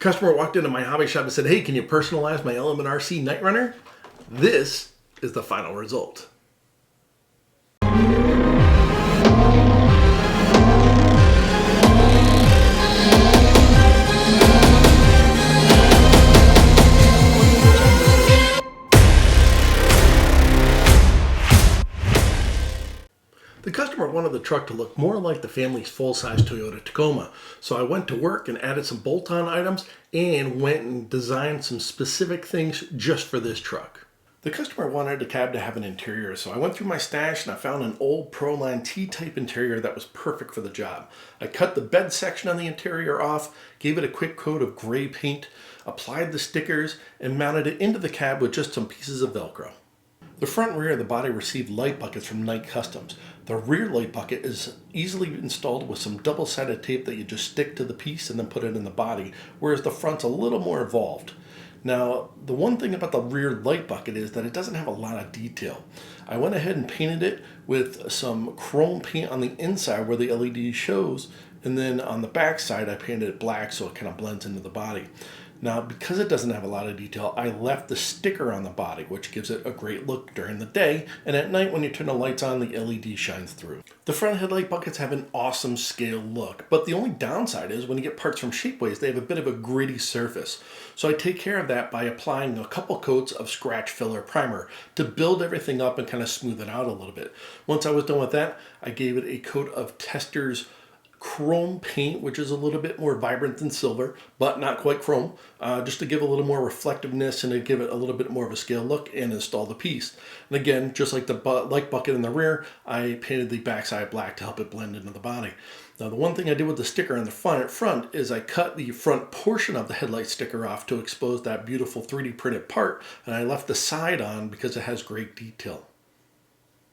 Customer walked into my hobby shop and said, "Hey, can you personalize my Element RC Knightrunner?" This is the final result. The customer wanted the truck to look more like the family's full-size Toyota Tacoma, so I went to work and added some bolt-on items and went and designed some specific things just for this truck. The customer wanted the cab to have an interior, so I went through my stash and I found an old Proline T-type interior that was perfect for the job. I cut the bed section on the interior off, gave it a quick coat of gray paint, applied the stickers, and mounted it into the cab with just some pieces of Velcro. The front and rear of the body received light buckets from Knight Customs. The rear light bucket is easily installed with some double-sided tape that you just stick to the piece and then put it in the body, whereas the front's a little more involved. Now, the one thing about the rear light bucket is that it doesn't have a lot of detail. I went ahead and painted it with some chrome paint on the inside where the LED shows, and then on the back side I painted it black so it kind of blends into the body. Now, because it doesn't have a lot of detail, I left the sticker on the body, which gives it a great look during the day, and at night when you turn the lights on, the LED shines through. The front headlight buckets have an awesome scale look, but the only downside is when you get parts from Shapeways, they have a bit of a gritty surface. So I take care of that by applying a couple coats of scratch filler primer to build everything up and kind of smooth it out a little bit. Once I was done with that, I gave it a coat of Tester's chrome paint, which is a little bit more vibrant than silver, but not quite chrome, just to give a little more reflectiveness and to give it a little bit more of a scale look, and install the piece. And again, just like the light bucket in the rear, I painted the backside black to help it blend into the body. Now, the one thing I did with the sticker on the front is I cut the front portion of the headlight sticker off to expose that beautiful 3D printed part, and I left the side on because it has great detail.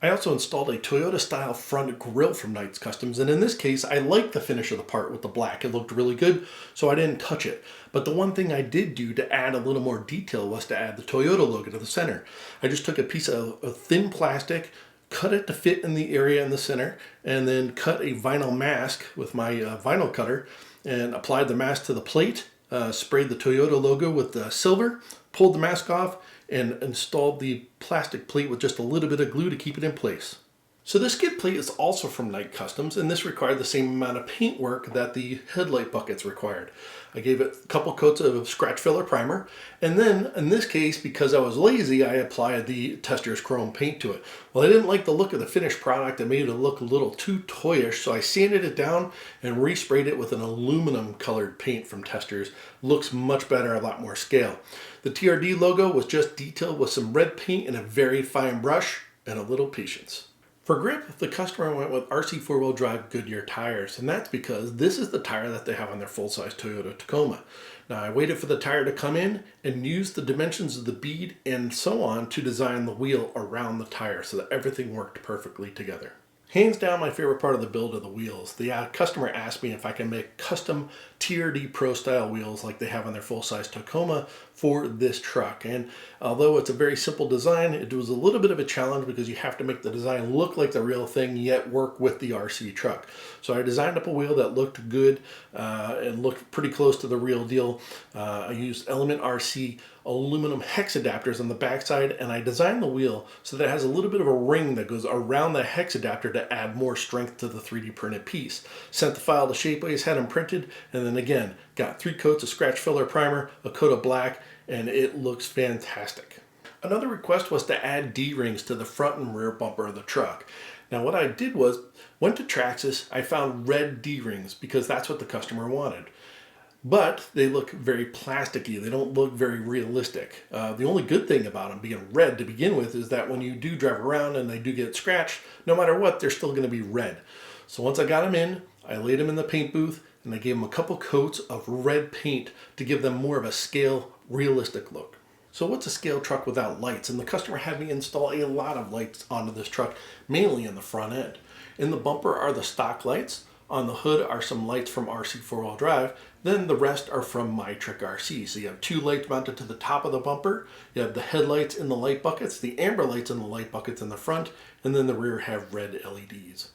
I also installed a Toyota-style front grille from Knight Customs, and in this case, I liked the finish of the part with the black. It looked really good, so I didn't touch it. But the one thing I did do to add a little more detail was to add the Toyota logo to the center. I just took a piece of thin plastic, cut it to fit in the area in the center, and then cut a vinyl mask with my vinyl cutter, and applied the mask to the plate, sprayed the Toyota logo with the silver, pulled the mask off, and installed the plastic plate with just a little bit of glue to keep it in place. So this skid plate is also from Knight Customs, and this required the same amount of paint work that the headlight buckets required. I gave it a couple coats of scratch filler primer, and then in this case, because I was lazy, I applied the Tester's chrome paint to it. Well, I didn't like the look of the finished product. It made it look a little too toyish, so I sanded it down and resprayed it with an aluminum colored paint from Tester's. Looks much better, a lot more scale. The TRD logo was just detailed with some red paint and a very fine brush and a little patience. For grip, the customer went with RC4WD drive Goodyear tires, and that's because this is the tire that they have on their full-size Toyota Tacoma. Now, I waited for the tire to come in and used the dimensions of the bead and so on to design the wheel around the tire so that everything worked perfectly together. Hands down, my favorite part of the build are the wheels. The customer asked me if I can make custom TRD Pro style wheels like they have on their full-size Tacoma for this truck. And although it's a very simple design, it was a little bit of a challenge because you have to make the design look like the real thing yet work with the RC truck. So I designed up a wheel that looked good and looked pretty close to the real deal. I used Element RC aluminum hex adapters on the backside, and I designed the wheel so that it has a little bit of a ring that goes around the hex adapter to add more strength to the 3D printed piece. Sent the file to Shapeways, had them printed, and then again, got 3 coats of scratch filler primer, a coat of black, and it looks fantastic. Another request was to add D-rings to the front and rear bumper of the truck. Now what I did was, went to Traxxas, I found red D-rings because that's what the customer wanted. But they look very plasticky. They don't look very realistic. The only good thing about them being red to begin with is that when you do drive around and they do get scratched, no matter what, they're still going to be red. So once I got them in, I laid them in the paint booth and I gave them a couple coats of red paint to give them more of a scale, realistic look. So what's a scale truck without lights? And the customer had me install a lot of lights onto this truck, mainly in the front end. In the bumper are the stock lights. On the hood are some lights from RC4WD drive. Then the rest are from my Trick RC. So you have 2 lights mounted to the top of the bumper. You have the headlights in the light buckets, the amber lights in the light buckets in the front, and then the rear have red LEDs.